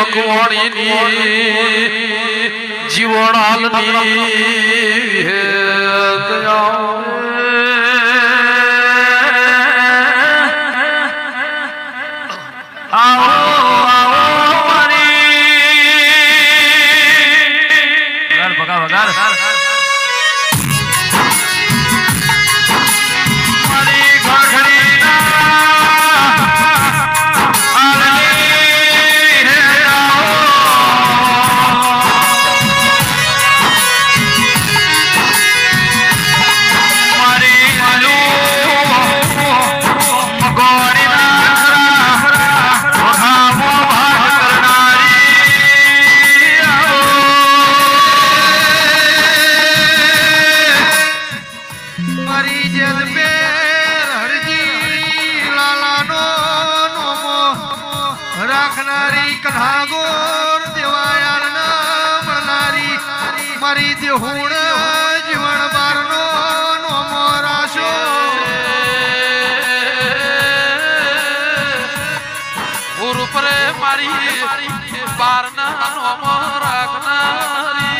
મકવાણીની જીવણાલની હે દયા રાખનારી કન્હાગોર દેવાયાર ના મળનારી મારી દેહુણ જીવન બારનો નોમો રાશો ગુરુ પરે મારી બારના નોમો રાખનારી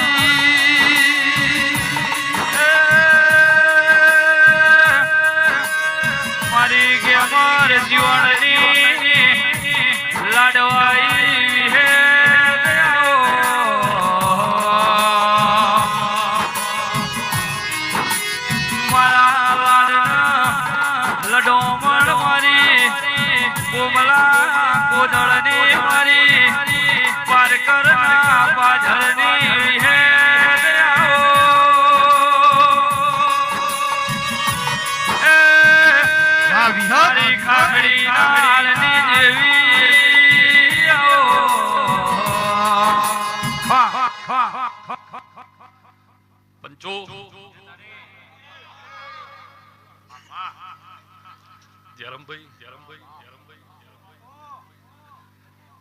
મારી કે મારે જીવનની લાડવાઈ હે મારા લાડના લડોમણ મારી કોમલા કોદળની મારી પારકરના પાછળની હે મારી ખાખડી નાળની જેવી પંચો જરમભાઈ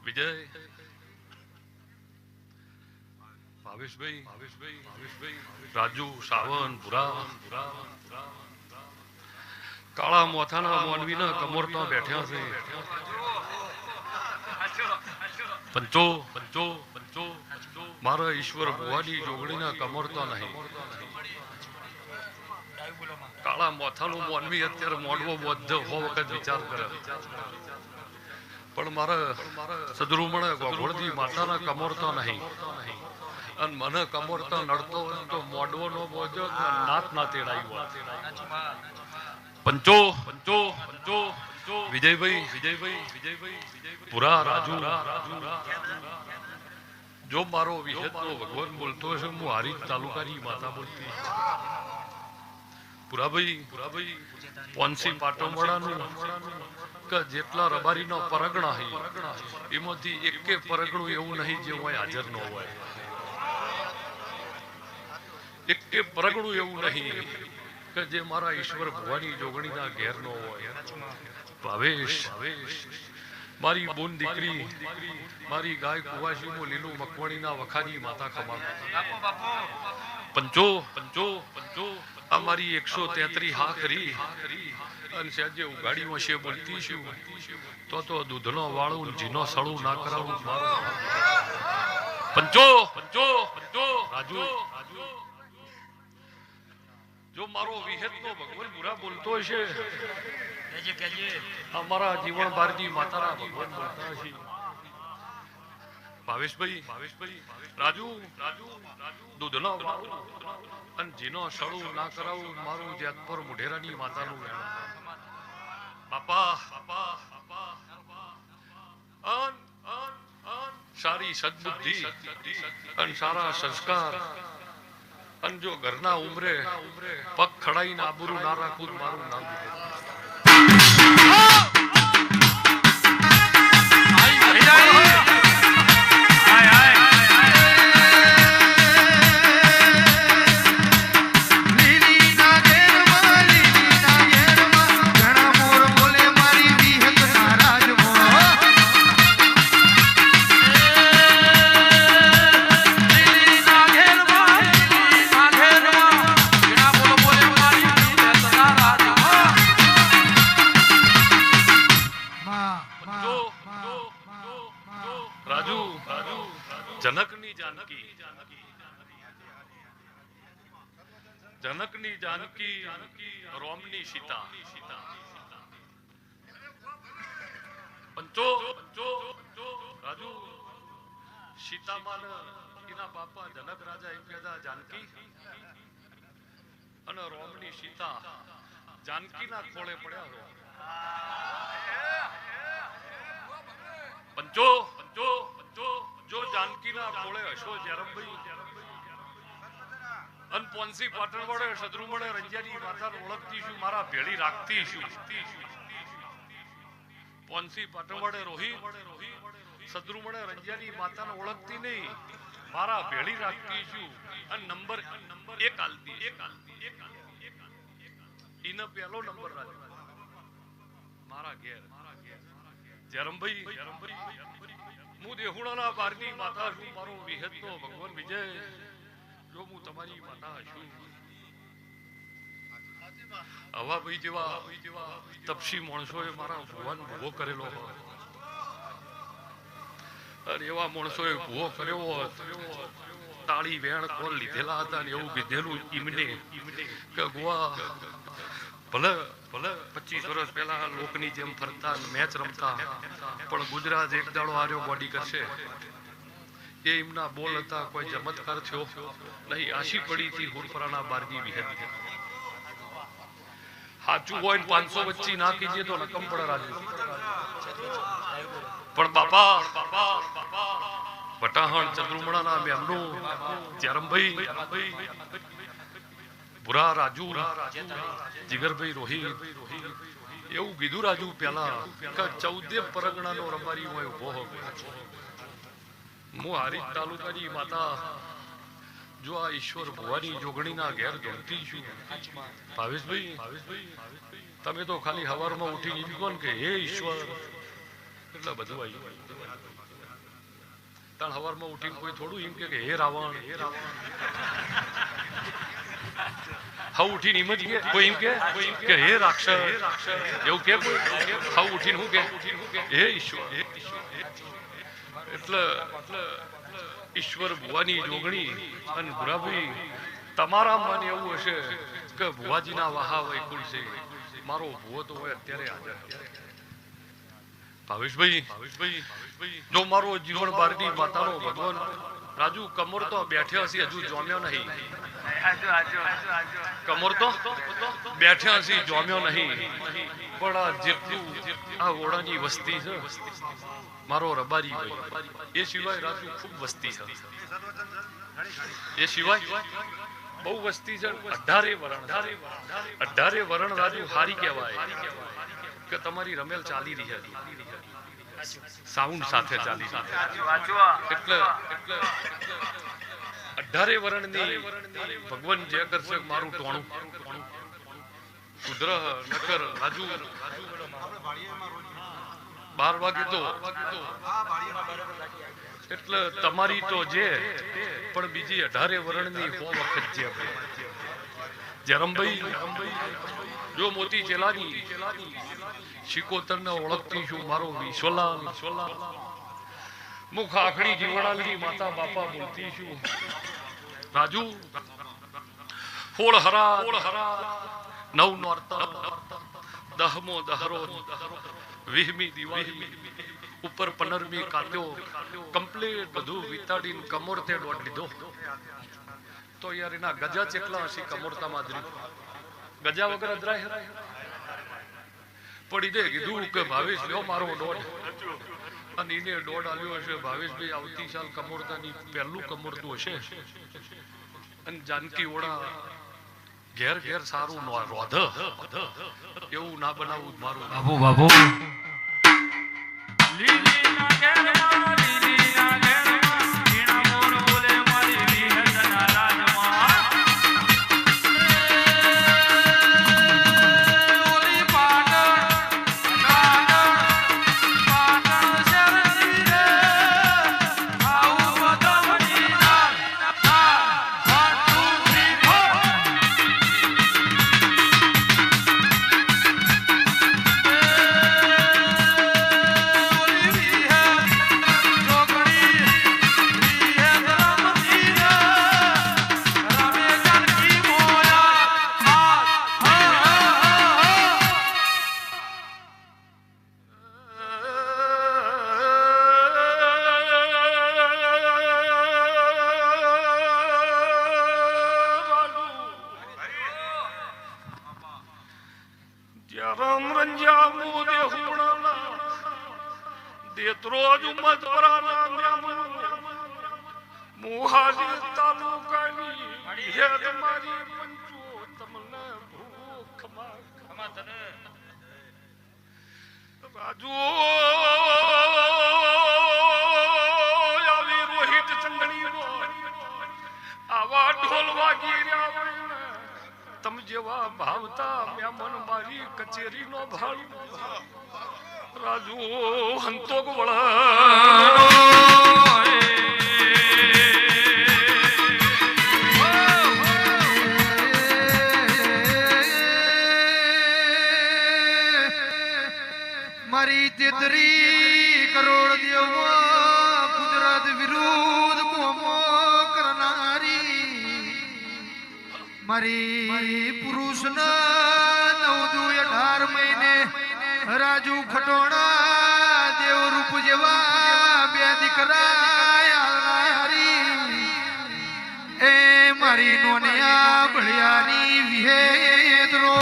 વિજય ભાવેશભાઈ રાજુ સાવન પુરા કાળા મોથાના મોનવીના કમરતા બેઠ્યા છે પંચો મારા ઈશ્વર ભુવાની જોગણીના કમરતા નહીં કાળા મોથાનું મોનવી અત્યારે મોડવો બધો હો વખત વિચાર કરે પણ મારા સદરૂમણે ગોગોળજી માતાના કમરતા નહીં અને મને કમરતા નડતો હોય તો મોડવો નો બોજો નાત ના તેડાયું પંચો વિજયભાઈ પુરા રાજુ જો મારો વિહેતનો ભગવાન બોલતો હશે હું હારી તાલુકાની માતા બોલતી પુરાભાઈ પોન્સી પાટોમડાનું કે જેટલા રબારીનો પરગણા હી એમાંથી એકે પરગણું એવું નહીં જે હોય હાજર ન હોય એકે પરગણું એવું નહીં કે જે મારા ઈશ્વર ભુવાની જોગણીના ઘેર નો હોય ભાવેશ મારી બોન દીકરી મારી ગાય કુવાસીનું લીલું મકવાણીના વખાની માતા ખમા પંચો આ મારી 133 હા કરી અને સેજે ઉગાડી વશે બોલતી છું તો દૂધનો વાળું જીનો સળું ના કરાવું મારું પંચો રાજુ જો મારો વિહેતનો ભગવાન બુરા બોલતો હશે અમારા જીવન ભારતી માતાના ભગવાન બોલતા હશે ભાવેશભાઈ રાજુ દૂધનો અને જીનો સળું ના કરાવું મારું જેતપુર મુઢેરાની માતાનું બાપા સારી સદબુદ્ધિ અને સારા સંસ્કાર અને જો ઘરના ઉમરે પગ ખડાઈને આબરૂ ના રાખવું મારું નામ રાજુ જનકની જાનકી જનકની જાનકી રોમની સીતા પંચો રાજુ સીતામાન એના બાપા જનક રાજા એમ કહેતા જાનકી અને રોમની સીતા જાનકીના ખોળે પડ્યા પંચો જો જાનકીના ખોળે હશો જરમભાઈ અન પોન્સી પાટણ વડે સદરુ મળે રંજાની માતાને ઓળખતી છું મારા ભેળી રાખતી છું પોન્સી પાટણ વડે રોહિત સદરુ મળે રંજાની માતાને ઓળખતી નહીં મારા ભેળી રાખતી છું અને નંબર એક આલતી ઈનો પહેલો નંબર રાખ્યો મારા ઘેર જરમભાઈ હું દેહુણાના બારની માતા છું મારો વિહતનો ભગવાન વિજય જો હું તમારી માતા છું આવા ભાઈ જેવા તપસી માણસોએ મારા ભગવાન ભૂવો કરેલો હોય અને એવા માણસોએ ભૂવો કર્યો હોત તાળી વેણ કોલ લીધેલા હતા ને એવું કીધેલું ઈમને કે ગોવા ભલે 25 વર્ષ પહેલા લોકની જેમ ફરતા મેચ રમતા પણ ગુજરાત એક દાડો આર્યો બોડી કરશે એ એમના બોલ હતા કોઈ ચમત્કાર થયો નહીં આશી પડી હતી હુરપરાના બારની વિહત સાચું હોય ને 500 વચ્ચે ના કીજીએ તો રકમ પડે રાજુ પણ બાપા પટાહણ ચંદ્રુમણાના મેમનું જરમભાઈ ભુરા રાજુ જીગરભાઈ રોહિત એવું કીધું રાજુ પેલા કે 14 પરગણાનો રબારી હોય ઉભો હોય હું હારીજ તાલુકાની માતા જો આ ઈશ્વર ભુવાની જોગણીના ઘેર ધોતી છું ભાવેશભાઈ તમે તો ખાલી હવારમાં ઉઠીને એમ કહો ને કે હે ઈશ્વર એટલે બધું આવી તાણ હવારમાં ઉઠીને કોઈ થોડું એમ કે હે રાવણ હા ઉઠીને એમ જ કોઈ એમ કે હે રાક્ષસ એવું કે કોઈ હા ઉઠીને હું કે હે ઈશ્વર એટલે ઈશ્વર ભુવાની જોગણી અને ભુરાભાઈ તમારા મન એવું હશે કે ભુવાજીના વાહા વૈકુલ છે મારો ભુવો તો હોય અત્યારે હાજર ભાવેશભાઈ જો મારો જીવન ભારતી માતાનો ભગવાન રાજુ કમર તો બેઠ્યા છે હજુ જોમ્યો નહીં કમર તો બેઠ્યા છે જોમ્યો નહીં પણ આ જેટલું આ ઓળાની વસ્તી છે મારો રબારી ભાઈ એ સિવાય રાજુ ખૂબ વસ્તી છે એ સિવાય બહુ વસ્તી છે 18 વરણ રાજુ હારી કહેવાય કે તમારી રમેલ ચાલી રહી હતી સાઉન્ડ સાથે ચાલી એટલે 18 વરણની ભગવાન જે કરશે મારું ટોણું કુદરહ નકર રાજુ 12 વાગે તો એટલે તમારી તો જે પણ બીજી 18 વરણની હો વખત જે જરમભાઈ જો મોતી ચેલાની શિકોતરને ઓળખતી છું મારો વિશ્વલાલ મુખ આખડી જીવણાલની માતા બાપા બોલતી છું રાજુ ફોળ હરા 9 નોરતા 10મો દહરો 20મી દિવાળી ઉપર 15મી કાત્યો કમ્પ્લીટ બધું વિતાડીને કમોરતે દોડ લીધો તો યાર એના ગજા ચેટલા હશે કમોરતા માદરી ગજા વગર અદરાય પડી દે કીધું કે ભાવેશ લ્યો મારો દોડ અને એને દોડ આવ્યો હશે ભાવેશભાઈ આવતી સાલ કમોરતાની પહેલું કમોરતું હશે અને જાનકી ઓળા ઘેર ઘેર સારું રોધ એવું ના બનાવવું મારું બાબુ લીલી ના ઘેરમાં લીલી ના ઘેરમાં ઝીણા મોર બોલે મારી વિહતના રાજમાં ઓલી પાટણ શરદી રે આવું બદમની ના 1 2 3 4 રાજુ મધપરાના મ્યામણ મુહાજી તાલુકાની હેદ મારી પંચો તમને ભૂખ માં તને રાજુ આવી રોહિત ચંદણી આવા ઢોલ વાગી રહ્યા તમ જેવા ભાવતા મ્યામન મારી કચેરી નો ભાળ રાજુ હંતોક વળા મારી 33 કરોડ દેવમાં કુદરત વિરુદ્ધ કોમો કરનારી મારી પુરુષના 9-18 મહિને રાજુ ખટોણા દેવ રૂપ જેવા બે દીકરા એ મારી નોનિયા ભળિયાની વિહેદરો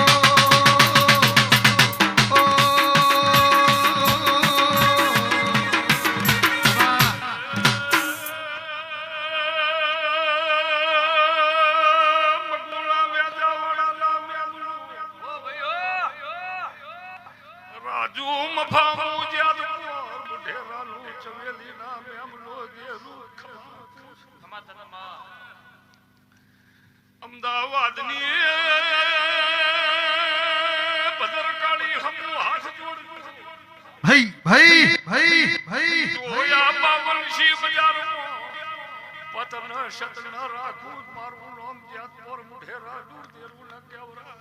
રાજુ મફામુ જાદપુર બુઢેરાનું ચવેલી ના મેમલો દેરું ખમા તને માં અમદાવાદની ભદરકાળી હમુ હાથ જોડ ભાઈ જોયા બાવનશી બજારમાં પતન શતન રાખું મારું નામ જાદપુર બુઢેરા દૂર દેરું ના કેવરા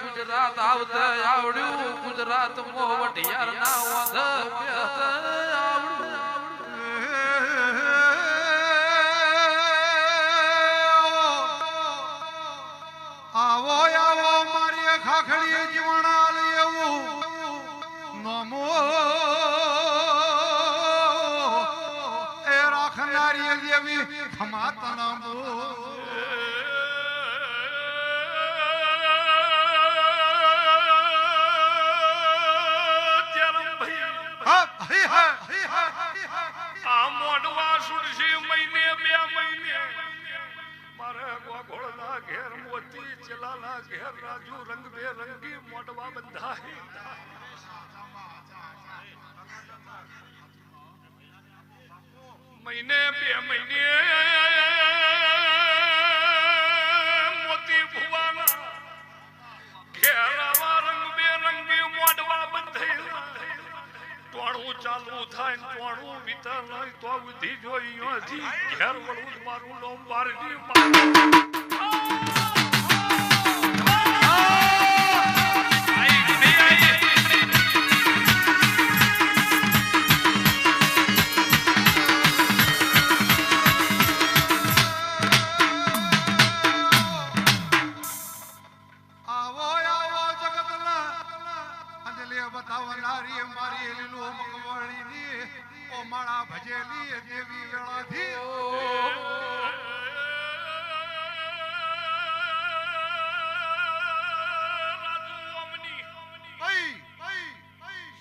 ગુજરાત આવતે આવડ્યું ગુજરાત મોવટિયાર ના ઓધ આવો આવો મારી ખાખડી જીવણાલ એવું નમો એ રાખનારી દેવી ખમાતના મો ઘેર મોતી ચલાલા ઘેર રાજુ રંગ બેરંગી મોટવા બંધાય મહિને 2 મહિને મોતી ભુવાના ઘેર આવા રંગ બેરંગી મોટવા બંધાય ટોણું ચાલુ થાય ટોણું વિતર નહીં તો વિધિ જોઈ અહીંથી ઘેર વળું મારું લોમ બારડી બતાવનારી મારી લીલો મકવાળીની ઓ માળા ભજેલી દેવી વેળાથી રાજુ અમની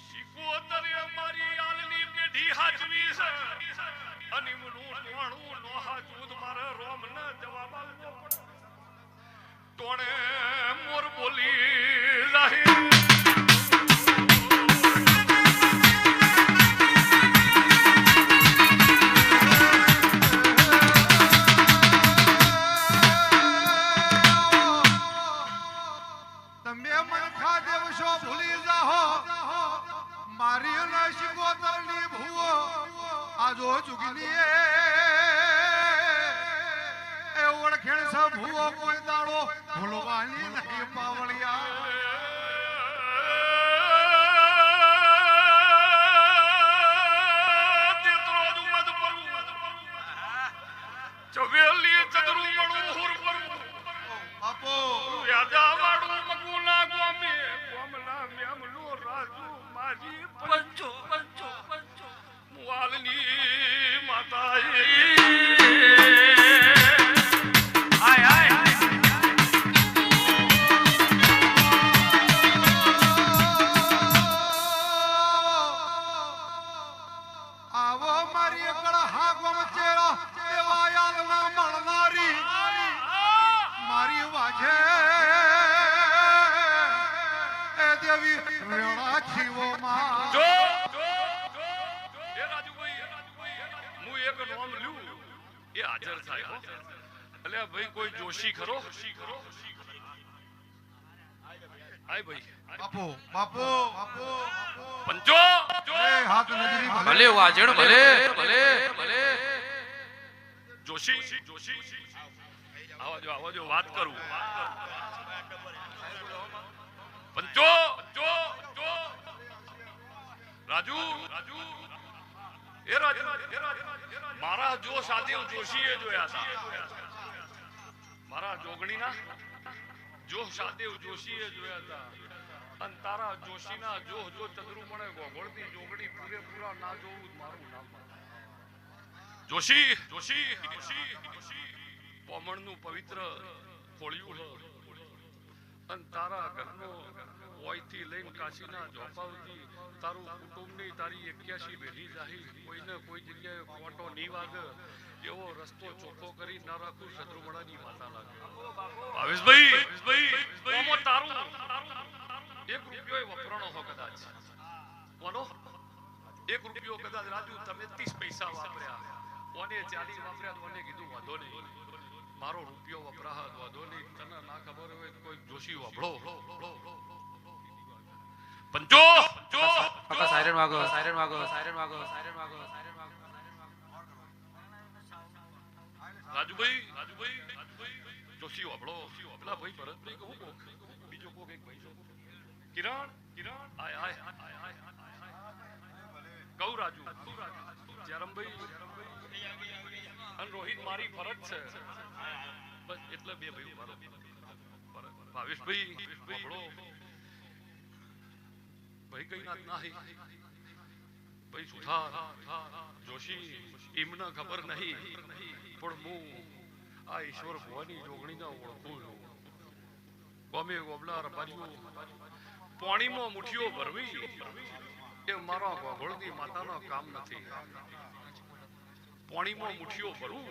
શિકોતરે મારી આલની પેઢી હાજવી છે અને મનું ટોણું નો હાજુદ મારે રોમ ન જવાબ આપવો પડે ટોણે મોર બોલી જાહી આજો ચુગલી એ ઓળખેણ સ ભૂવો કોઈ દાડો ભૂલવાની નહીં પાવળિયા ચવેલી ચદરું મળું હુર પર આપો યાદા વાળું મગુના ગોમે ગોમના મેમલો રાજુ માજી પંચો વાલની માતાએ જો એ રાજુભાઈ હું એક નામ લ્યું એ હાજર થાય એટલે ભાઈ કોઈ જોશી ખરો આય ભાઈ બાપુ બાપુ પંચો હાથ નજરી ભલે વાજણ ભલે ભલે ભલે જોશી આવો જો વાત કરું પંચો રાજુ એ રાજુ મારા જો સાદેવ જોશીએ જોયા હતા મારા જોગણીના જો સાદેવ જોશીએ જોયા હતા અને તારા જોશીના જો ચંદ્રુમણે ગોગોળની જોગણી પૂરેપૂરા ના જોવું મારું નામ જોશી પોમણનું પવિત્ર ખોળ્યું અને તારા ઘરનો ઓયથી લઈને કાશીના ઝોપાવથી તારું કુટુંબની તારી 81 પેઢી જાહી કોઈને કોઈ જગ્યાએ ખોટો નહીં વાગે એવો રસ્તો ચોખ્ખો કરી ના રાખું શત્રુમણાની માતા લાગે ભાવેશભાઈ ઓમો તારું 1 રૂપિયો વપરાણો હો કદાચ કોનો 1 રૂપિયો કદાચ રાજુ તમે 30 પૈસા વાપર્યા કોને 40 વાપર્યા કોને કીધું વાંધો નહીં મારો રૂપિયો વપરાહ વાંધો નહીં તને ના ખબર હોય કોઈ જોશી વાપરો પંચો સાયરન વાગો રાજુભાઈ જોશી વાપરો પેલા ભાઈ ભરતભાઈ કહું બીજો કોક એક ભાઈ કિરણ આય કહું રાજુ જયરામભાઈ અને રોહિત મારી ફરજ છે બસ એટલે બે ભાઈ મારો ભાવેશભાઈ વાપરો ભાઈ કઈ નાત નાહી ભાઈ સુથાર જોશી એમને ખબર નહીં પણ હું આ ઈશ્વર ભવાની જોગણીના ઓળખું છું ગમે ગોબલા રબારીઓ પાણીમાં મુઠ્ઠીઓ ભરવી એ મારા ગોગળની માતાનો કામ નથી પાણીમાં મુઠ્ઠીઓ ભરવું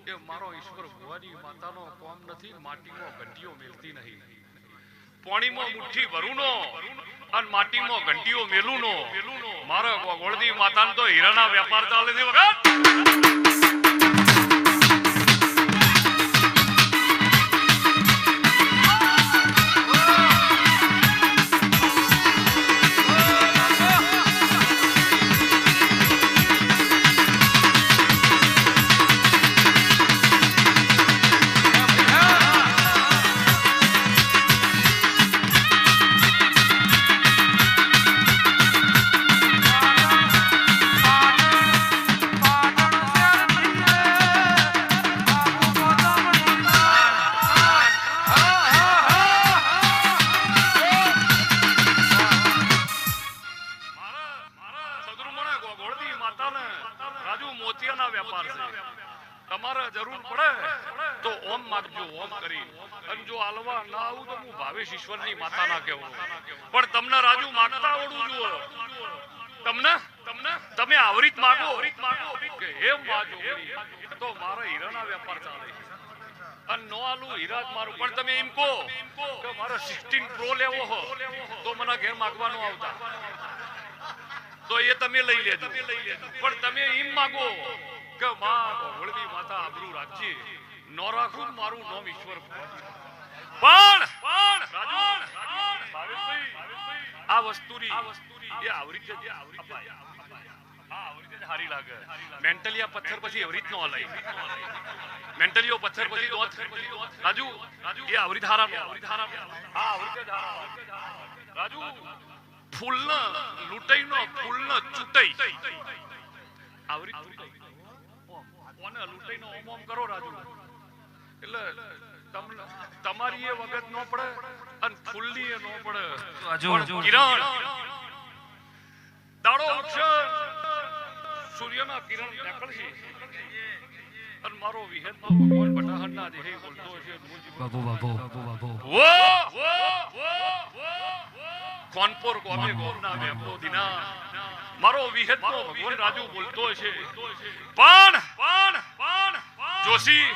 એ મારો ઈશ્વર ભવાની માતાનો કામ નથી માટીમાં ઘંટીઓ મેલતી નહીં પાણીમાં મુઠ્ઠી ભરુંનો અને માટીમાં ઘંટીઓ મેલુંનો મારા ગોગળની માતાનો તો હીરાના વેપાર ચાલે છે વખત તમારે જરૂર પડે તો ઓમ માગજો ઓમ કરી અને જો આલવા ના આવું તો હું ભાવેશ ઈશ્વરની માતા ના કહેવું પણ તમને રાજુ માગતા આવડવું જુઓ તમે આવરીત માગો કે હે માજો તો મારા હીરાના વેપાર ચાલે અને નો આલુ હીરા જ મારું પણ તમે એમ કહો કે મારે 16 પ્રો લેવો હો તો મને ઘેર માગવાનો આવતા તો એ તમે લઈ લેજો પણ તમે એમ માગો કે માં ગોગળની માતા આબરૂ રાખજે નો રાખું મારું નામ ઈશ્વર પણ રાજુ ભાવેશભાઈ આ વસ્તુની એ આવરી જ અપાય આ આવરી જ હારી લાગે મેન્ટલિયા પથ્થર પછી આવરી જ નો હલાય મેન્ટલિયો પથ્થર પછી દોત રાજુ એ આવરી ધારા આ આવરી જ હારા રાજુ ફૂલનો લૂંટાઈનો ફૂલનો ચૂંટાઈ આવરી કોને લૂંટાઈનો ઓમ કરો રાજુ એટલે તમને તમારી એ વગત નો પડે અને ફૂલની એ નો પડે કિરણ દાડો ઉઠશે સૂર્યના કિરણ નીકળશે અને મારો વિહેતનો ભગવાન બટાહરના દેહે બોલતો છે બાબુ વો કોનપુર ગોમે ગોમના વેપો દિના મારો વિહેતનો ભગવાન રાજુ બોલતો છે પણ જોશી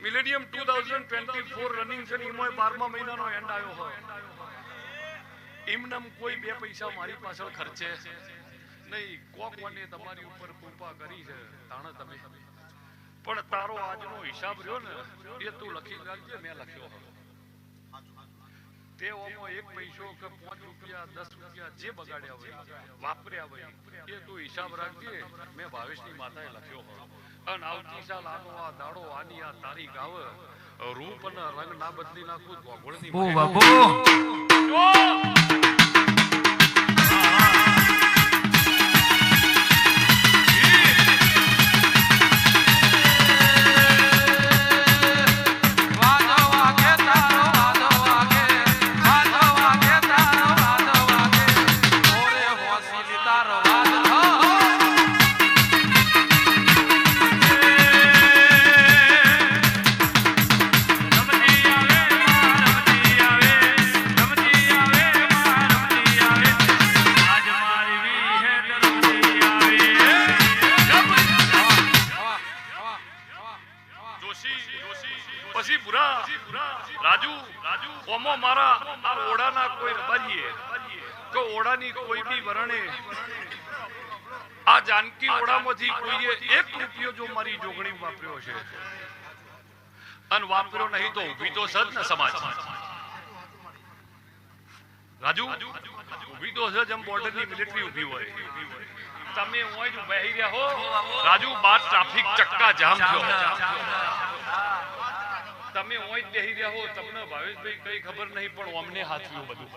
મિલેનિયમ 2024 રનિંગ છે ને એમાં 12મા મહિનાનો એન્ડ આવ્યો હોય એમનેમ કોઈ બે પૈસા મારી પાછળ ખર્ચે નહીં. કોકવાને તમારી ઉપર કૃપા કરી છે તાણે તમે પણ તારો આજનો હિસાબ રહ્યો ને એ તું લખી રાખજે. મેં લખ્યો તે ઓમો એક પૈસો કે 5 રૂપિયા 10 રૂપિયા જે બગાડ્યા હોય વાપર્યા હોય એ તું હિસાબ રાખજે. મેં ભાવેશની માતાએ લખ્યો હોય અને આવતી સાલ આનો આ દાડો આની આ તારીખ આવે રૂપ અને રંગ ના બદલી નાખું ગોગળની ઓ બાપુ પછી બુરા રાજુ ઓમો મારા આ ઓડાના કોઈ રબારીએ કે ઓડાની કોઈ બી વરણે આ જાનકી ઓડામાંથી કોઈએ 1 રૂપિયો જો મારી જોગણી વાપર્યો છે અને વાપર્યો નહીં તો ઊભી તો સદ ને સમાજ રાજુ ઊભી તો સદ એમ બોર્ડરની મિલિટરી ઊભી હોય તમે ઓય જ બેહી રહ્યા હો રાજુ બાર ટ્રાફિક ચક્કા જામ થયો તમે ઓય જ બેહી રહ્યા હો તમને ભાવેશભાઈ કઈ ખબર નહીં પણ અમને હાથવ્યું બધું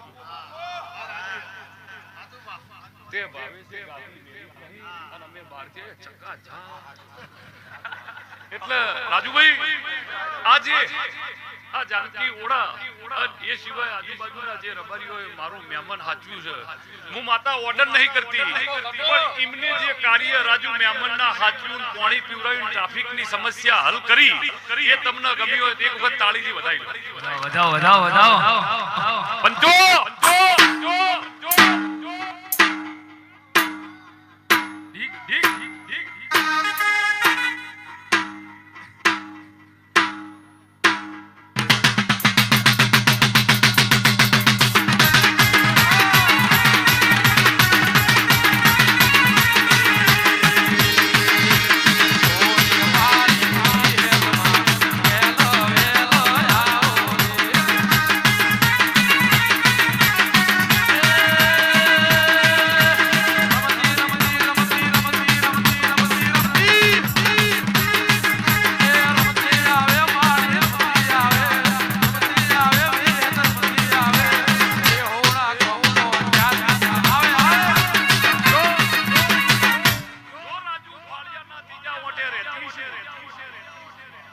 તે ભાવેશે અને અમે બાર જે ચક્કા જામ એટલે રાજુભાઈ આજે આ જાનકી ઓડા એ સિવાય આજુબાજુના જે રબારીઓએ મારું મહેમાન હાચવ્યું છે હું માતા ઓર્ડર નહીં કરતી પણ એમને જે કાર્ય રાજુ મહેમાનના હાચવ્યું પાણી પીવડાવીને ટ્રાફિકની સમસ્યા હલ કરી એ તમને ગમ્યું હોય તો એક વખત તાળીથી વધાવી લો. વધાવો પંચો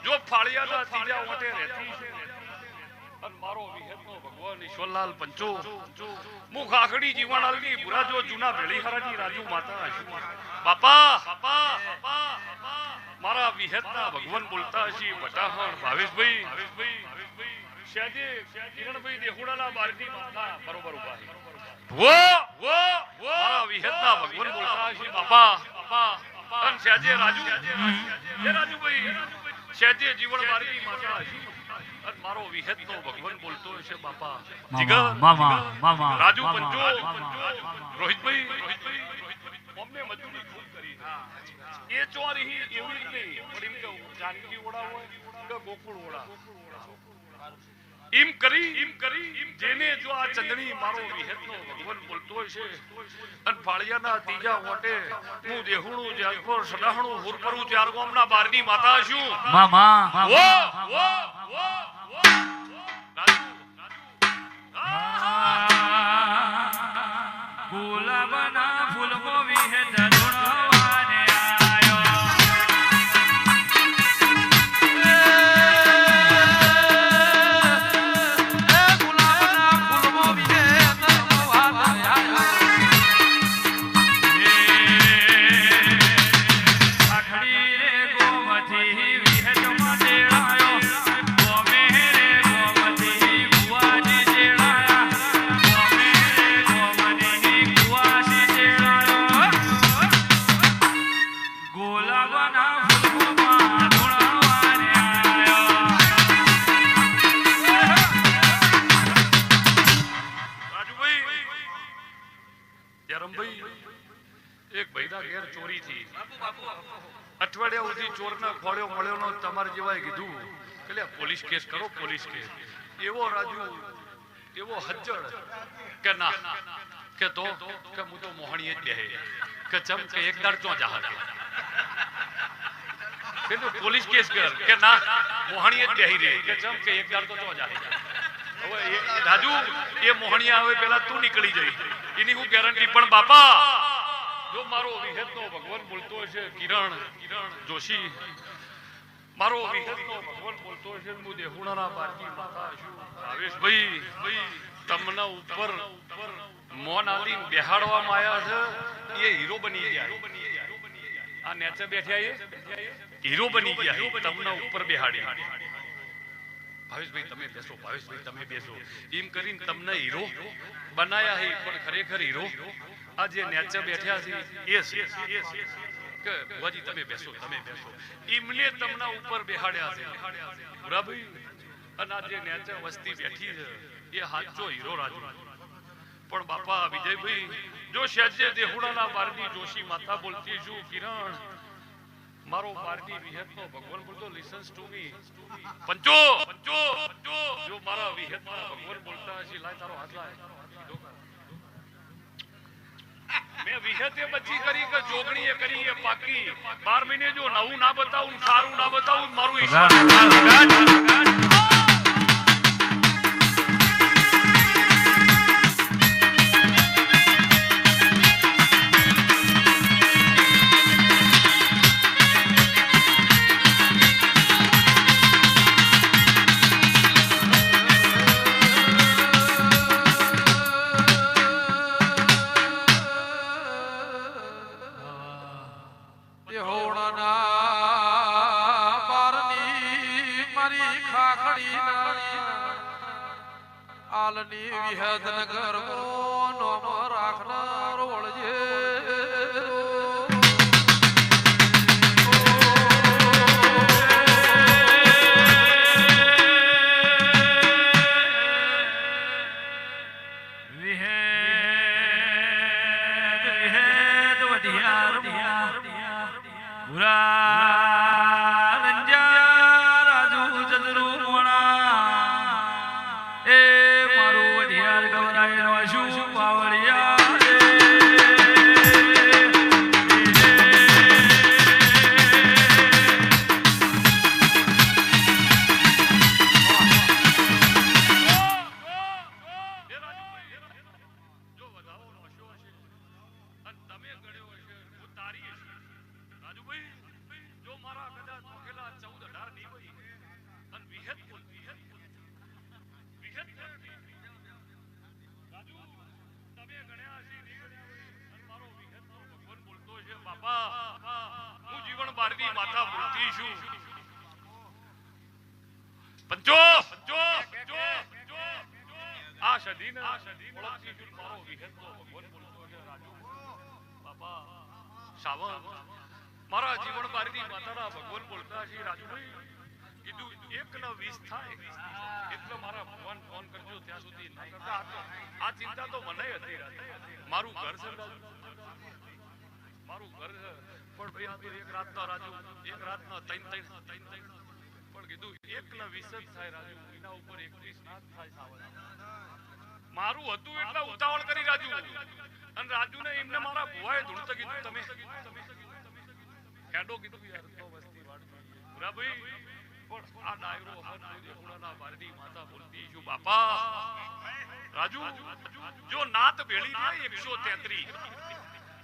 જો ફાળિયાના ત્રીજા ઓટે રહેતી છે અને મારો વિહેતનો ભગવાન ઈશ્વરલાલ પંચો મુખ આખડી જીવાણાલની બુરાજો જૂના ભેળીહરાની રાજુ માતા બાપા મારા વિહેતના ભગવાન બોલતા હશી બટાહણ ભાવેશભાઈ શેજે કિરણભાઈ દેહુડાના બારની માતા બરોબર ઉભા છે મારા વિહેતના ભગવાન બોલતા હશી બાપા અને શેજે રાજુભાઈ શેજે જીવન મારી માતા અને મારો વિહેતનો ભગવાન બોલતો છે બાપા મામા રાજુ પંચો રોહિતભાઈ અમને મજૂરી ખૂબ કરી એ ચોરી એવી નહીં પણ એમ કે જાનકી ઓડા હોય કે ગોકુળ ઓડા એમ કરી જેને જો આ ચંદણી મારો વિહેતનો ભગવાન બોલતો છે અને ફાળિયાના ત્રીજા ઓટે હું દેહુણું જાગપોર સડાહણું હુર કરું ચાર ગામના બારની માતા છું મામા ગુલાબના ફૂલકો વિહેત ધૂણવાને અઠવાડિયા સુધી ચોરને ખોળ્યો મળ્યો નો તમારે જેવાય કીધું કે લે પોલીસ કેસ કરો પોલીસ કેસ. એવો રાજુ એવો હજ્જડ કે ના કે તો કે હું તો મોહણીએ જ બેહે કે ચમ કે એક દાડ ચો જાહર કે તો પોલીસ કેસ કર કે ના મોહણીએ જ બેહી રે કે ચમ કે એક દાડ તો ચો જાહર. હવે રાજુ એ મોહણીયા આવે પેલા તું નીકળી જઈ એની હું ગેરંટી. પણ બાપા જો મારો વિહેતનો ભગવાન બોલતો હશે કિરણ જોશી મારો વિહેતનો ભગવાન બોલતો હશે હું દેહુણાના બારજી માતા છું ભાવેશભાઈ તમને ઉપર મોન આલીને બેહાડવામાં આવ્યા છે એ હીરો બની ગયા. આ નેચે બેઠ્યા એ હીરો બની ગયા તમને ઉપર બેહાડી. ભાવેશભાઈ તમે બેસો ભાવેશભાઈ તમે બેસો એમ કરીને તમને હીરો બનાયા છે. પણ ખરેખર હીરો આ જે નેચે બેઠ્યા છે એ છે કે બુઆજી તમે બેસો એમને તમને ઉપર બેહાડ્યા છે બરાબર. અને આ જે નેચે વસ્તી બેઠી છે એ હાચો હીરો રાજુ. પણ બાપા વિજયભાઈ જો સહેજે દેહુડાના બારની જોશી માતા બોલતી છું કિરણ મારો બારની વિહેતનો ભગવાન બોલતો લિસન્સ ટુ મી પંચો જો મારા વિહેતનો ભગવાન બોલતા હશે લાય તારો હાથ લાય. મેં વિહેતે બચી કરી કે જોગણી એ કરી એ પાકી 12 મહિને જો નવું ના બતાવું સારું ના બતાવું મારું ઈશ્વર. આલની વિહદ નગર નોમ રાખનાર ઓળજે વિહેદ વઢિયાર ભૂરા માતા બોલતી છું પંચો આ સદીને ઓળખતી છું મારો વિહેતનો ભગવાન બોલતો છે રાજુ બાપા સાવન મારા જીવન બારની માતાના ભગવાન બોલતા છે રાજુભાઈ કીધું 1 ને 20 થાય એટલે મારા ભગવાન ફોન કરજો ત્યાં સુધી ના કરતા. આ ચિંતા તો મને હતી મારું ઘર છે રાજુ મારું ઘર છે. પણ ભાઈ આ તો એક રાતના રાજુ એક રાતના 3 પણ કીધું 1 ને 20 જ થાય રાજુ એના ઉપર 21 ના થાય સાવન. મારું હતું એટલે ઉતાવળ કરી રાજુ અને રાજુને એમને મારા ભુવાએ ધૂણતો કીધું તમે ખેડો કીધું યાર તો વસ્તી વાડ પૂરા ભાઈ. પણ આ ડાયરો દેહુડાના બારની માતા બોલતી છું બાપા રાજુ જો નાત ભેળી ને 133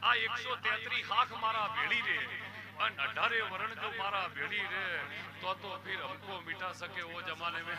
આ 133 હાથ મારા ભેળી રે અને 18 વરણ જો મારા ભેળી રે તો ફિર हमको मिटा सके वो जमाने में.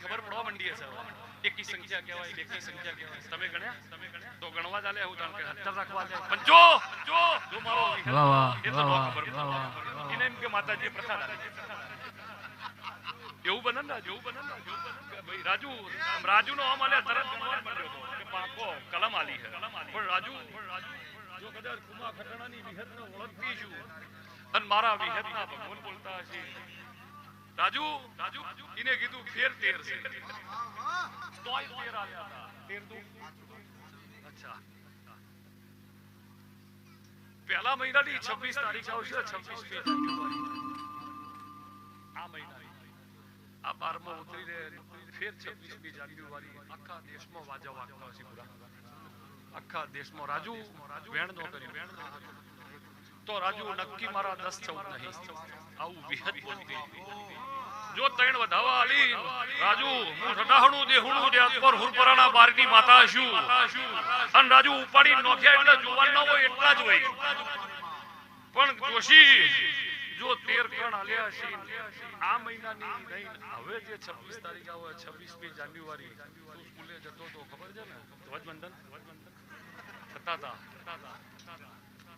ખબર પડવા માંડી છે એકી સંખ્યા કહેવાય, બેકી સંખ્યા કહેવાય. તમે ગણ્યા? તો ગણવા ચાલે હું જાણ કે 70 રાખવા જાય. પંચો જો મારો એ તો નો ખબર પડે. એને એમ કે માતાજી પ્રસાદ આપે. એવું બને ને, ભાઈ રાજુ નો આમ આલે તરત ગણવા માંડ્યો હતો કે પાકો કલમ આલી છે. પણ રાજુ જો કદાચ કુમા ખટણાની વિહતને ઓળખતી છું અને મારા વિહતના ભગવાન બોલતા હશે, રાજુ એને કીધું ફેર 13 છે. તોય 13 આવ્યા હતા. 13 અચ્છા. પહેલા મહિનાની 26 તારીખ આવશે. 26મી આ મહિનાની આ 12મો ઉતરીને ફેર 26મી જાન્યુઆરી આખા દેશમાં વાજા વાગતા હશે. પૂરા આખા દેશમાં રાજુ વેણ નો કર્યું તો રાજુ નક્કી મારા 10 14 નહીં. આવું વિહત બોલતી. જો તૈણ વધાવા આલી રાજુ હું સડાહણું દેહણું દે પર હુરપરાના બારની માતા છું અને રાજુ ઉપાડી નોખ્યા એટલે જોવાન ન હોય એટલા જ હોય. પણ જોશી જો 13 કણ આલ્યા છે આ મહિનાની નહીં, હવે જે 26 તારીખ આવે 26મી જાન્યુઆરી તું સ્કૂલે જતો તો ખબર છે ને ધ્વજવંદન થતા હતા.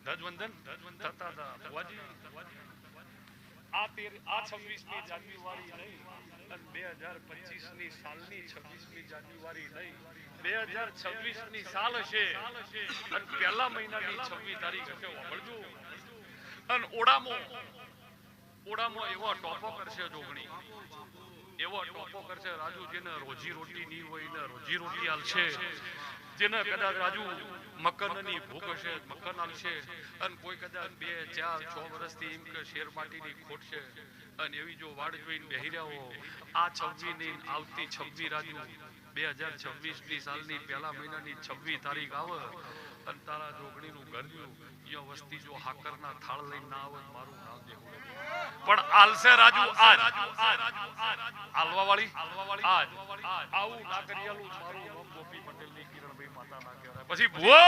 ધ્વજવંદન થતા હતા. આ 26મી જાન્યુઆરી નહીં અને 2025ની સાલની 26મી જાન્યુઆરી નહીં, 2026ની સાલ હશે અને પહેલા મહિનાની 26 તારીખ હશે. વાપરજો. અને ઓડામાં એવો ટોપો કરશે જોગણી, એવો ટોપો કરશે રાજુ જેને રોજી રોટી નહીં હોય ને રોજી રોટી આલશે. જેને કદાચ રાજુ મકનની ભૂખ હશે મકન આલશે. અને કોઈ કદાચ 2 4 6 વર્ષથી એમ કે શેર માટીની ખોટ છે અને એવી જો વાડ જોઈને બેહી રહ્યા હો, આ 26 ની આવતી 26 રાજુ 2026ની સાલની પહેલા મહિનાની 26 તારીખ આવે અને તારા જોગણીનું ઘરનું યો વસ્તી જો હાકરના થાળ લઈને ના આવે મારું નામ દેવું પણ આલસે રાજુ આજ આલવા વાળી આજ આવું ના કરિયાલું મારું નામ ગોપી પટેલ ની કિરણભાઈ માતા ના કહેવાય. પછી ભૂવો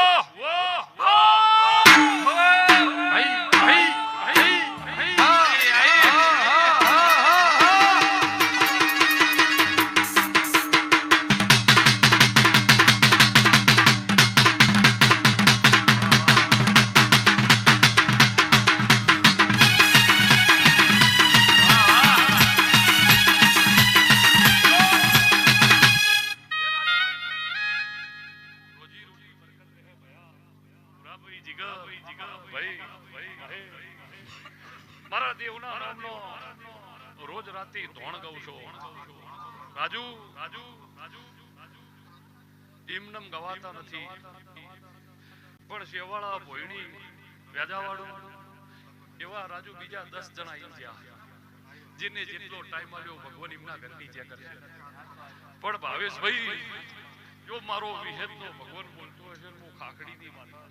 મારા દેવના નામનો રોજ રાતે ધોણ ગાઉં છું. રાજુ એમનેમ ગવાતા નથી પણ શેવાળા ભોયણી વ્યાજાવાળું એવા રાજુ બીજા 10 જણા આવી ગયા જેને જેટલો ટાઈમ આવ્યો ભગવાન એમના ઘરની જે કરશે. પણ ભાવેશભાઈ જો મારો વિહેતનો ભગવાન બોલતો હશે હું ખાખડીની માતા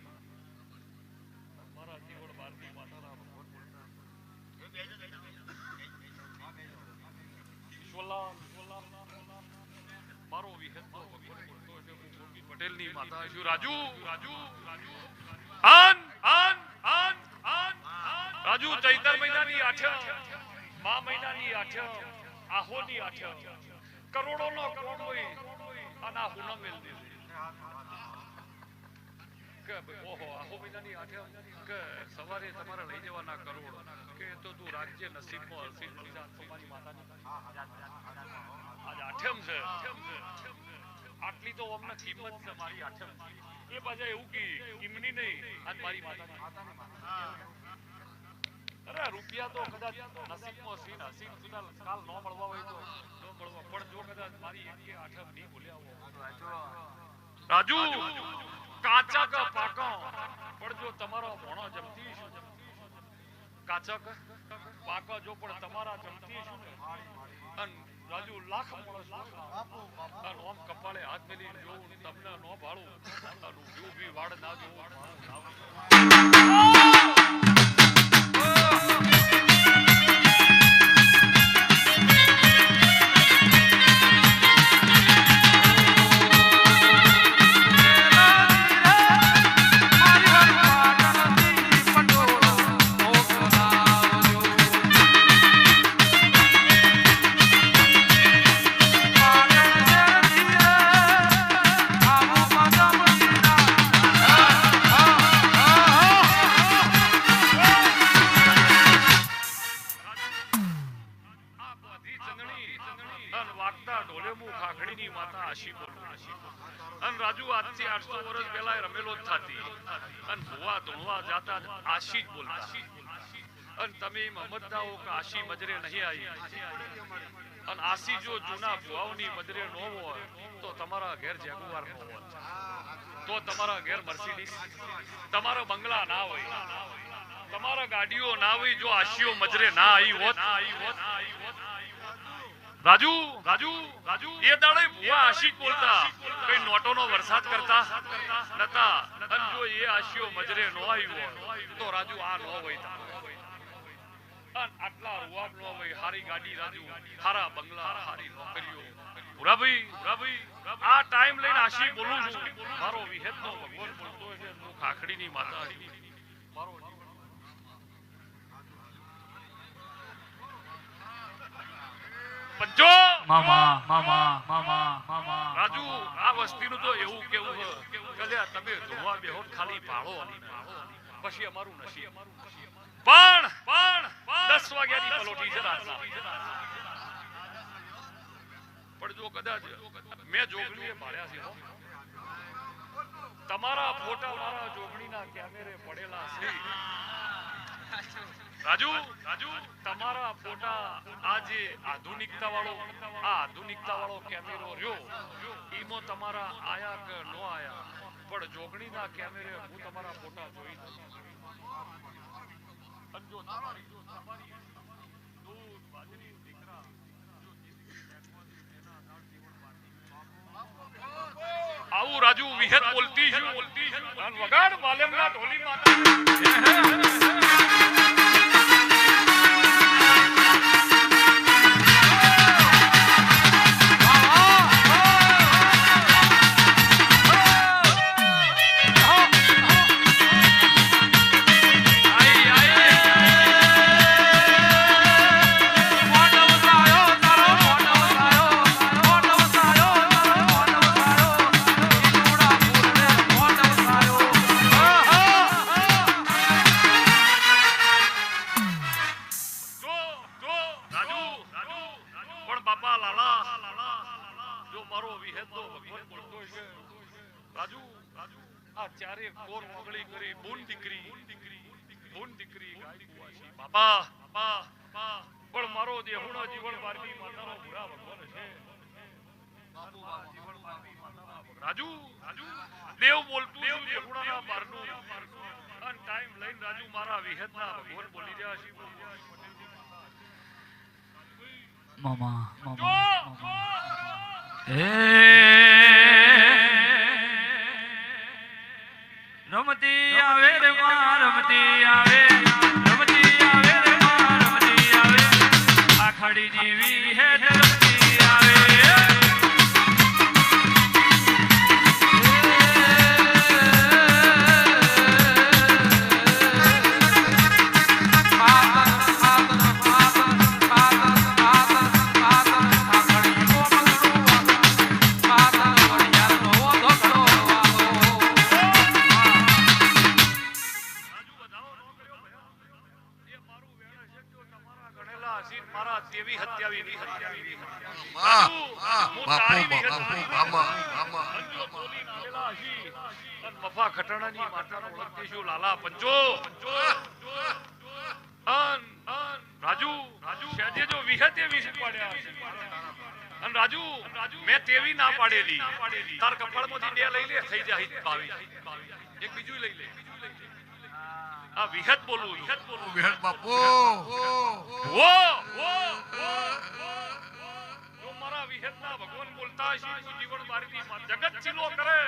મારા જીવન બારની માતાના ભગવાન બોલતા મારો વિહેતનો ભગવાન બોલતો હશે હું ગોપી પટેલની માતા છું. રાજુ રાજુ ચૈતર મહિનાની 8 મા મહિનાની 8 આહોની 8 કરોડોનો કરોડ હોય અને આ હુના મેલ દે કે ઓહો આહો મહિનાની 8 કે સવારે તમારે લઈ જવાના કરોડ કે તો તું રાજ્ય નસીબમાં હશે તમારી માતાની આજ 8મ છે. આટલી તો અમને કિંમત છે મારી 8મ. એ પાછા એવું કે કિમની નહીં આજ મારી માતાની. અરે રૂપિયા તો કદાચ નસીબમાં છે ને નસીબ સુધા કાલ ન મળવા હોય તો ન મળવા પણ જો કદાચ મારી એકે 8મ નહીં ભૂલ્યા રાજુ કાચા કા પાકા પણ જો તમારો ભણો જમતી કાચા કા પાકા જો પણ તમારા જમતી અને રાજુ લાખ માણસ અને ઓમ કપાળે હાથ મેલી જોઉં તમને ન ભાળું અને ઉભી વાડ ના જોઉં 800 વર્ષ પહેલા રમેલો જ થતી અને ભુવા ધૂણવા જાતા આશી જ બોલતા અને તમે મમતતા હો કે આશી મજરે નહીં આવી અને આશી જો જૂના ભુવાઓની મજરે ન હોય તો તમારા ઘેર જેગુઆર ન હોય તો તમારા ઘેર મર્સિડીઝ તમારા બંગલા ના હોય તમારા ગાડીઓ ના હોય જો આશીઓ મજરે ના આવી હોત રાજુ રાજુ રાજુ એ દાડે ભુવા આશી બોલતા કઈ નોટોનો વરસાદ કરતા નતા અને જો એ આશીઓ મજરે ન આવી હોય તો રાજુ આ ન હોય આટલા રૂવાબ નો હોય હારી ગાડી રાજુ હારા બંગલા હારી નોકરીઓ પુરાભાઈ આ ટાઈમ લઈને આશી બોલું છું મારો વિહેતનો ભગવાન બોલતો છે હું ખાખડીની માતા મારો પંજો મામા મામા મામા મામા રાજુ આ વસ્તીનું તો એવું કેવું છે કલ્યા તમે ધોવા બેહો ખાલી પાળો પછી અમારું નસીબ પણ 10 વાગ્યાની પલોટી છે રાતના પણ જો કદાચ મેં જોગણીએ પાડ્યા છે તમારા ફોટા મારા જોગણીના કેમેરે પડેલા છે રાજુ રાજુ તમારા ફોટા આજે આધુનિકતા વાળો કેમેરો રહ્યો ઈમો તમારા આયા કે નો આયા પણ જોગણીના કેમેરે હું તમારા ફોટા જોઈ અંજો તમારી દૂધ બાજરી દીકરા આવું રાજુ વિહેત બોલતી છું અને વગાડ વાલેમના ઢોલી માતા મામા રમતી આવે રે માં રમતી આવે રે માં રમતી આવે આખડી જેવી હે રમતી આવે મફા ખટાણાની માતાનો ઓળખતી છું લાલા પંચો રાજુ શેજે જો વિહતે વિષ પડ્યા અને રાજુ મેં તેવી ના પાડેલી તાર કપાળમાંથી બે લઈ લે થઈ જાય 22 એક બીજું લઈ લે આ વિહત બોલું વિહત બાપુ મારા વિહતના ભગવાન બોલતા છે જીવન મારી જગત ચીલો કરે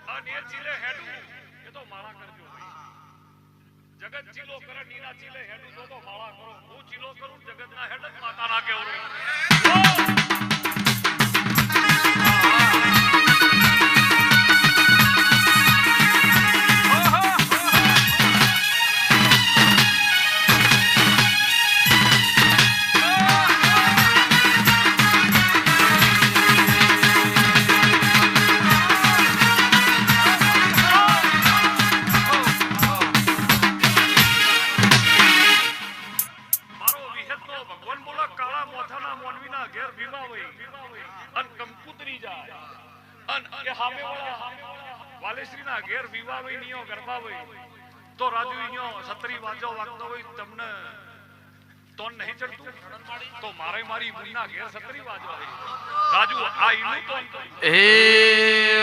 અને એ ચીલે હેડું એ તો માળા કરજો જગત ચીલો કરે નીના ચીલે હેડું તો માળા કરો હું ચીલો કરું જગતના હેડ જ માતાના કેવરો ભગવાન બોલા કાળા મોથાના મોનવીના ઘેર ભીમા હોય અને કંકુતરી જાય બાલેશ્રીના ઘેર વિવાહ હોય નિયો ગરબા હોય તો રાજુ ઈયો સત્રી વાજો વાગતો હોય તમને તો નહીં ચડતું તો મારે મારી બુનના ઘેર સત્રી વાજો હોય રાજુ આ ઈનું તો એ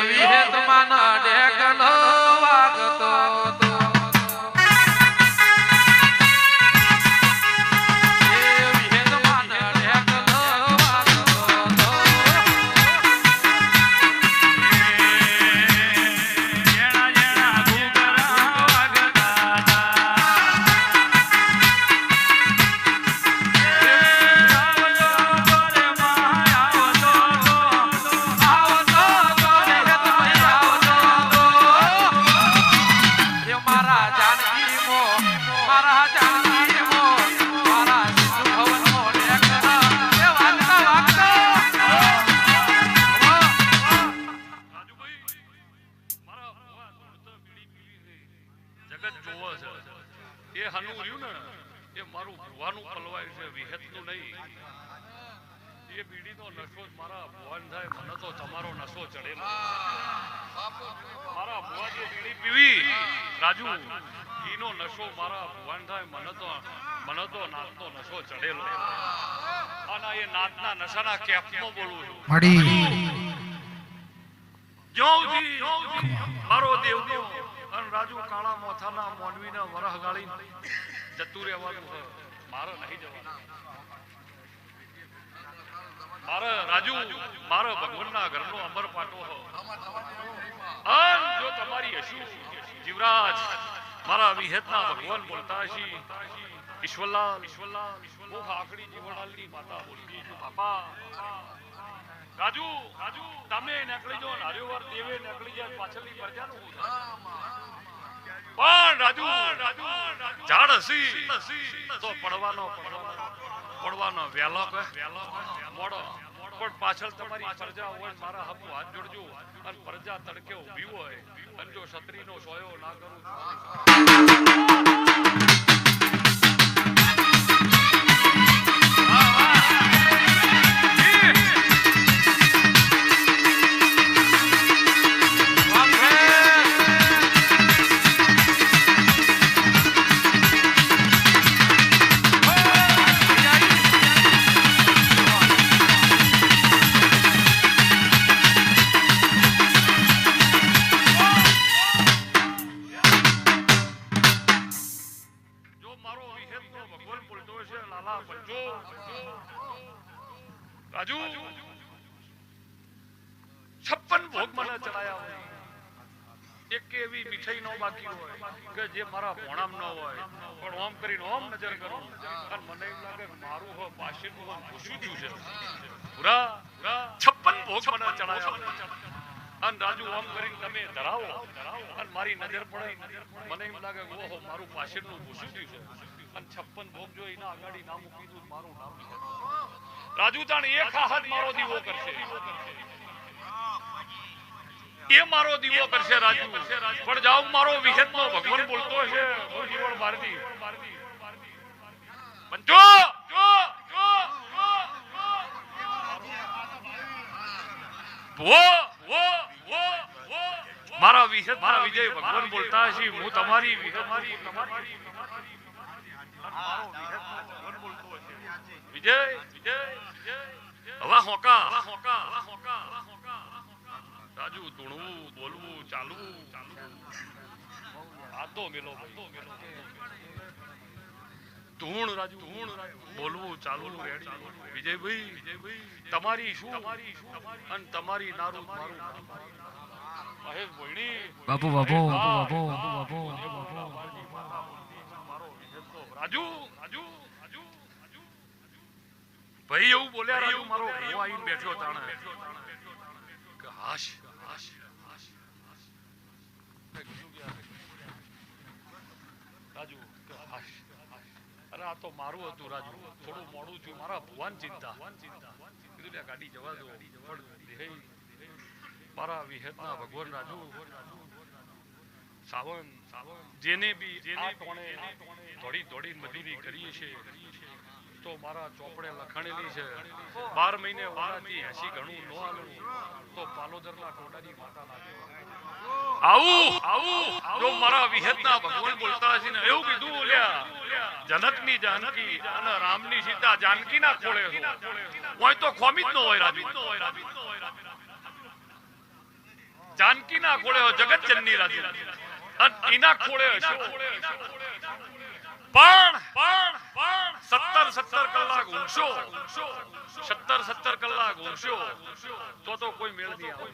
વિહેત માના ઢેકલ વાગતો તો મારો દેવનો અને રાજુ કાળા મોથાના મોનવીના વરહ ગાળી જતું રહેવાનું મારે નહીં જવાનું મારે રાજુ મારો ભગવાનના ઘરનો અમર પાટો જો તમારી હશું જીવરાજ મારા વિહેતના ભગવાન બોલતા હશી ઈશ્વરલાલ મુખ આખડી જીવડાલની માતા બોલતી બાપા રાજુ તમે નકળી જો હરિવાર દેવે નકળી જાય પાછળની પ્રજાનું પણ રાજુ ઝાડ હસી તો પડવાનો વેલો મોડો પણ પાછળ તમારી પ્રજા હોય મારા હપુ હાથ જોડજો અને પ્રજા તડકે ઊભી હોય અને જો ક્ષત્રિયનો સોયો ના કરું જે મારા ભોણામ ન હોય પણ ઓમ કરીને ઓમ નજર કરું અને મને એમ લાગે મારું હો પાશીનું હો પૂછ્યું ગયું છે પૂરા 56 ભોગ મને ચડાયા અને રાજુ ઓમ કરીને તમે ધરાવો અને મારી નજર પડે મને એમ લાગે ઓહો મારું પાશીનું પૂછ્યું ગયું છે અને 56 ભોગ જો એના આગાડી નામ મૂકી દઉં મારું નામ રાજુ તાણ એક હાથ મારો દીવો કરશે એ મારો દીવો કરશે રાજુ પણ જાવ મારો વિહેતનો ભગવાન બોલતો છે જીવન ભારતી બંજો મારા વિહેતના વિજય ભગવાન બોલતા છે હું તમારી વિજય હવા હોકા રાજુ ધૂણવું બોલવું ચાલવું આદો મેલો ધૂણ રાજુ બોલવું ચાલવું રેડી વિજયભાઈ તમારી શું અને તમારી નારું મારું મહેશ ભોયણી બાપુ રાજુ ભાઈ એવું બોલ્યા રાજુ મારો ભો આવીને બેઠો તાણે કે હાશ રાજુ અરે આ તો મારું હતું રાજુ થોડું મોડું થયું મારા ભુવાન ચિંતા કીધું લે ગાડી જવા દો પણ મારા વિહેતના ભગવાન રાજુ સાવન જેને બી આ ટોણે દોડી મજૂરી કરીએ છે તો મારા ચોપડે લખાણેલી છે 12 મહિને વાળાથી 80 ઘણું ન આલું તો પાલોદરના કોડાની માતા લાગે આવું જો મારા વિહતના ભગવાન બોલતા હશે ને એવું કીધું લ્યા જનકની જાનકી અને રામની સીતા જાનકીના ખોળે હોય તો ખોમી જ ન હોય રાજુ જાનકીના ખોળે હોય જગત જનની રાજુ અને એના ખોળે હશો પણ 17 કલાક ઊંઘશો 17 કલાક ઊંઘશો તો કોઈ મેળ નહીં આવે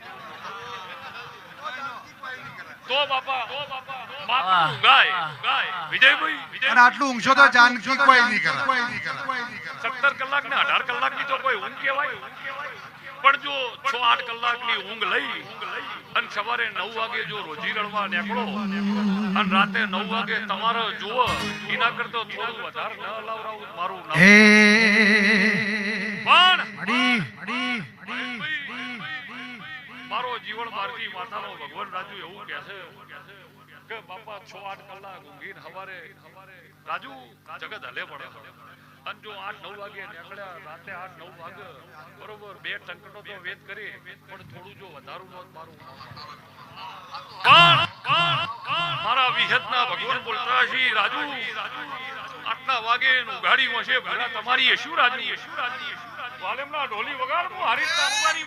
તો બાપા માપનું ગાય વિજયભાઈ અને આટલું ઊંઘશો તો જાનકી કોઈ નહીં કરે 17 કલાક ને 18 કલાકની તો કોઈ ઊંઘ કહેવાય પણ જો 6-8 કલાકની ઊંઘ લઈ અને સવારે 9 વાગે જો રોજી રળવા નીકળો અને રાતે 9 વાગે તમારો જુઓ એના કરતો થોડું વધારે ન લાવરાવું મારું નામ પણ મારો જીવન માર્ગી માતાનો ભગવાન રાજુ એવું કહે છે કે બાપા 6-8 કલાક ઊંઘીને સવારે રાજુ જગત હલે પડે અને જો 8-9 વાગે નીકળ્યા રાતે 8-9 વાગે બરોબર 2 ટંકનો તો વેદ કરી પણ થોડું જો વધારું ન મારું પણ મારા વિહતના ભગવાન બોલતા છે રાજુ 8 વાગે ઉગાડી છે ભલા તમારી શું રાજુ વાલેમના ઢોલી વગાડવું હારી તામવાની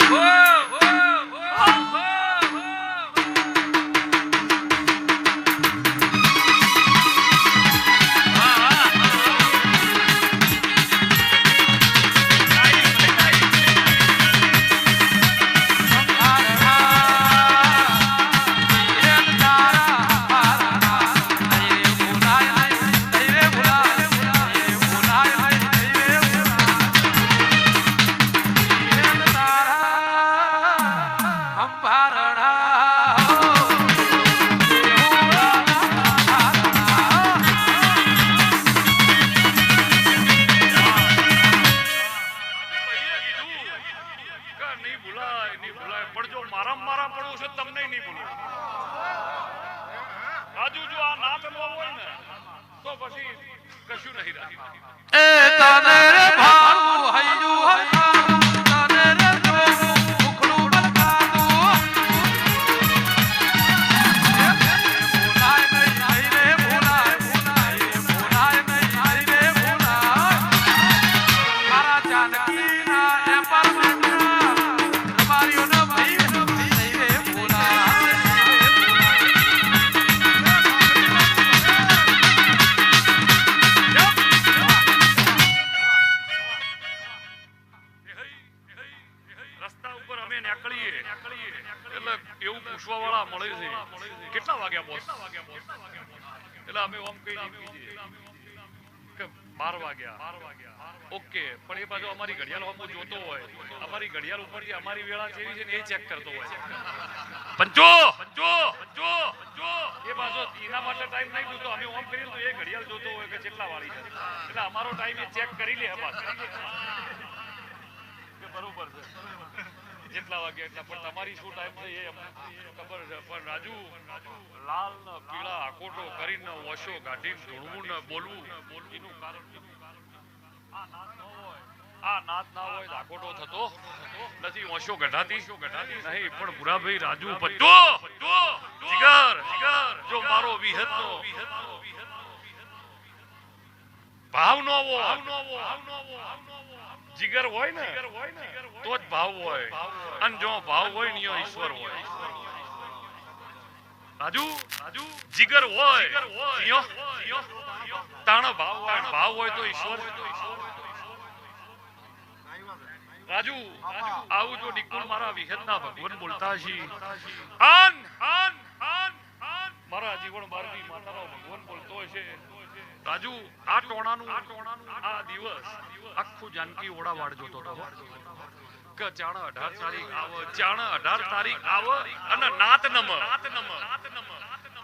જીગર હોય ને તો જ ભાવ હોય અને જો ભાવ હોય ને ઈશ્વર હોય રાજુ જીગર હોય તાણો ભાવ હોય તો ઈશ્વર રાજુ આવું જો નિકુલ મારા વિહતના ભગવાન બોલતા છે મારા જીવન માર્ગી માતાનો ભગવાન બોલતો છે રાજુ આ ટોણાનું આ દિવસ આખું જાનકી ઓળાવાડ જોતો હતો કે ચાણ 18 તારીખ આવ અને નાત નમ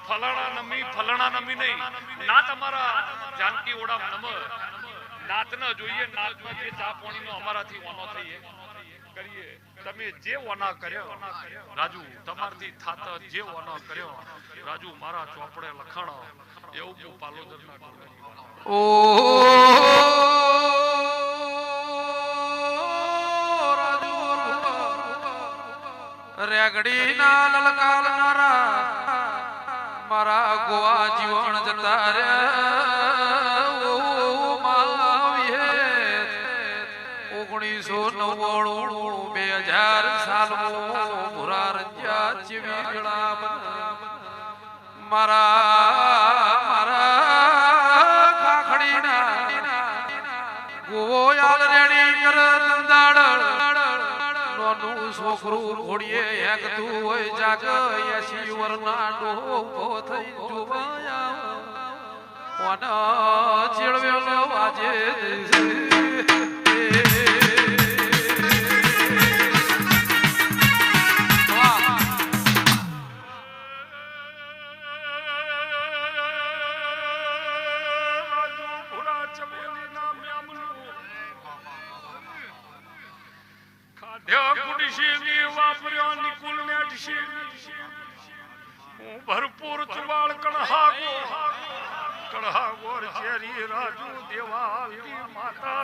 ફલાણા નમી નહીં નાત અમારા જાનકી ઓળા નમ નાત ન જોઈએ નાત ન જે ચા પાણીનો અમારાથી ઓનો થઈએ કરીએ તમે જે ઓના કર્યો રાજુ તમારથી થાત જે ઓના કર્યો રાજુ મારા ચોપડે લખાણો એવું હું પાલોદરના ઓ રાજુ રેગડીના લલકારનારા મારા ગોવા જીવન જતા રહ્યા 1999 સાલમાં ભૂરા રંજ્યા ચીવી ગળા મારા ખાખડીના ગોયાલ રેડી કર દંદાડ નોનું છોકરું ઘોડીએ હેકતું હોય જાગ 80 વરના ડોહો થઈ જોવાયા કોના ચેળવેલો વાજે ભરપૂર ચુવાળ કણહા ગોર ચેરી રાજુ દેવાલની માતા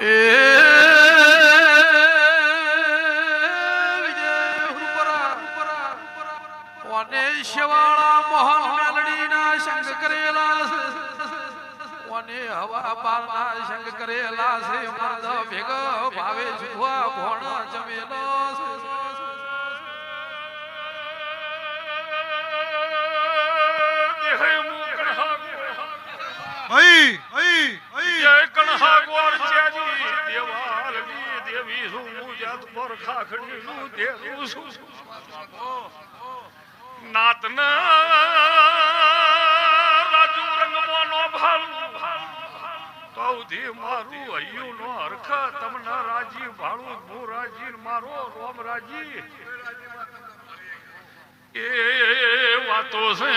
ઓને શિવાળા મોહન મેલડીના સંગ કરેલા ઓને હવા પારના સંગ કરેલા છે મર્દ ભેગો ભાવે જુવા ભોણા જમેલો રાજુ રંગમોનો ભાલ કૌધી મારું હૈયું નો હરખ તમને રાજી ભાળું હું રાજી મારો રોમ રાજી એ વાતો છે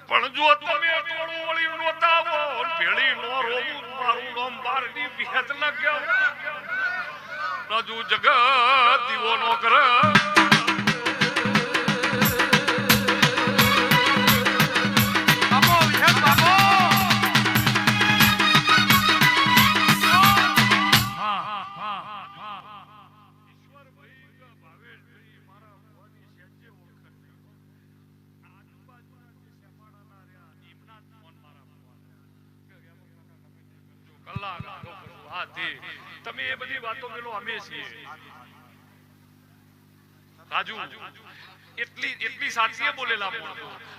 પણ જો તમે ટોળું વળી નોતાવો ભેળી નો રોવું મારું નામ બારની ભેદ લાગ્યો રાજુ જગત દીવો નો કરે તમે એ બધી વાતો પેલો અમે છીએ રાજુ એટલી સાચીએ બોલેલા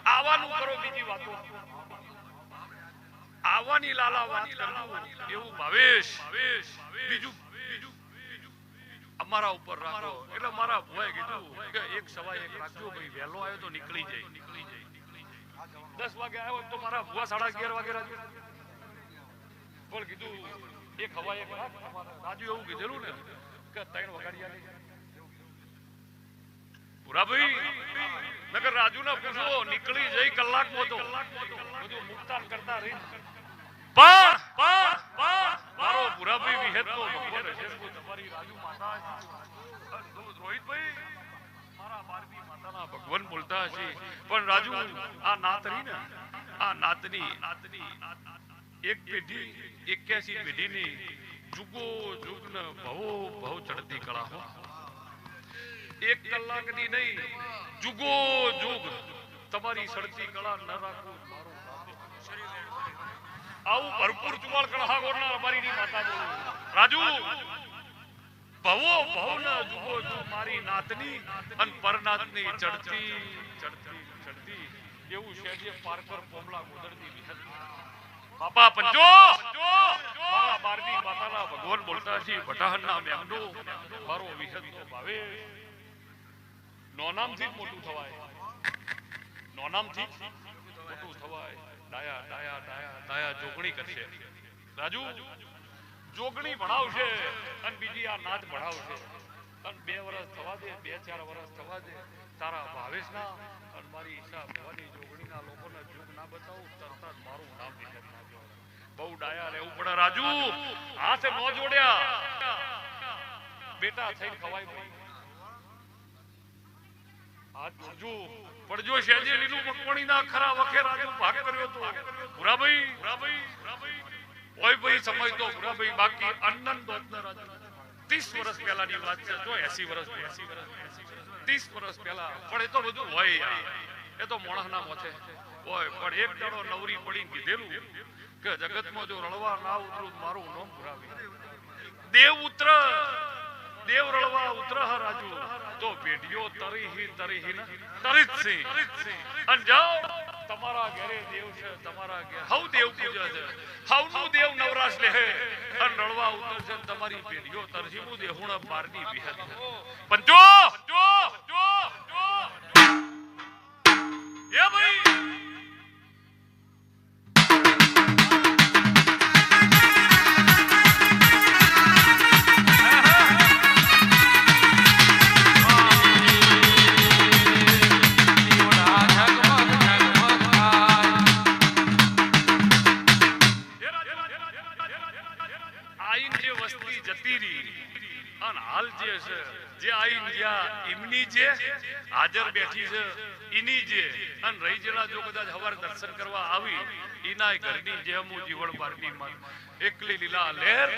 આવવાનું કરો બીજી વાતો આવવાની લાલા વાત કરવું એવું ભાવેશ બીજું અમારા ઉપર રાખો એટલે મારા ભોએ કીધું કે 1:15 રાખજો ભાઈ વહેલો આવ્યો તો નીકળી જાય 10 વાગે આવ્યો તો મારા ભુવા 11:30 વાગે રાજુ પણ કીધું 1:15 રાજુ એવું કીધેલું ને કે 3 વગાડિયા પૂરા ભાઈ નકર રાજુ ના પૂછો નીકળી જઈ કલાક મોતો બધું મુક્તાન કરતા રહી મારો પૂરા ભાઈ વિહેત તો ભગવાન હશે તમારી રાજુ માતા રોહિતભાઈ મારા બારબી માતાના ભગવાન બોલતા હશે પણ રાજુ આ નાત રહી ને આ નાતની એક પેઢી 81 પેઢીની જુગો જુગને ભવો ચડતી કળા હો 1 કલાકની નહીં જુગો જુગ તમારી સડતી કળા ન રાખો આવું ભરપૂર ચુવાળ કળા ગોરના અમારી માતા રાજુ ભવો ના જુગો જુગ મારી નાતની અને પરનાતની ચડતી એવું શેઠે પારકર પોમલા ગોદરતી વિહત બાપા પંચો મારા બારમી માતાના ભગવાન બોલતા છે ભટાહનના મેમનો મારો વિહત તો ભાવે નોનામથી મોટું થવાય ડાયા જોગણી કરશે રાજુ જોગણી ભણાવશે અને બીજી આ નાચ ભણાવશે અને 2 વર્ષ થવા દે 2-4 વર્ષ થવા દે તારા ભાવેશના અને મારી ઈચ્છા ભવાની જોગણીના લોકોને જુગ ના બતાવું તરત જ મારું નામ વિખેર નાખ્યો. બહુ ડાયા રહેવું પડે રાજુ, હાથ ન જોડ્યા બેટા થઈને ખવાય નહીં. હાથ જોડજો પડજો શેજે લીલું મકવાણીના ખરા વખે રાજુ ભાગ કર્યો તો ભુરાભાઈ ઓય ભાઈ સમજતો ભુરાભાઈ બાકી અનંત દોતના રાજુ 30 વર્ષ પહેલાની વાત છે. જો 80 વર્ષ 30 વર્ષ પહેલા પણ એ તો બધું હોય યાર, એ તો મોણસના મોથે હોય. પણ એક દાડો નવરી પડીને કીધેલું કે જગતમાં જો રળવા ના ઉતરું મારું નામ ભુરાવી. દેવ રળવા ઉતર રાજુ તો પેઢીઓ તરીહી ને તરીત છે. અને જાઓ તમારા ઘરે દેવ છે, તમારા ઘરે હવ દેવ પૂજે છે, હવનું દેવ નવરાશ લે અને રળવા ઉતર છે. તમારી પેઢીઓ તરજીમું દેહુણ બારની બિહત પણ જો એ ભાઈ હાજર બેઠી છે ઈની જે અને રહી જેલા જો કદાચ હવાર દર્શન કરવા આવી ઈનાય ઘરની જેમ જીવણ બારની માં એકલી લીલા લહેર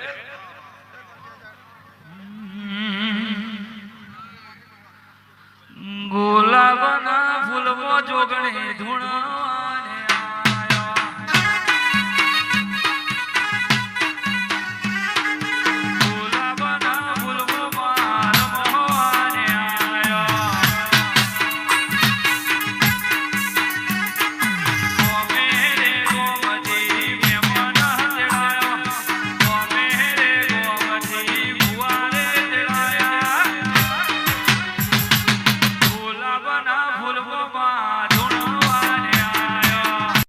ગુલાબના ફૂલમાં જોગણી ધૂણા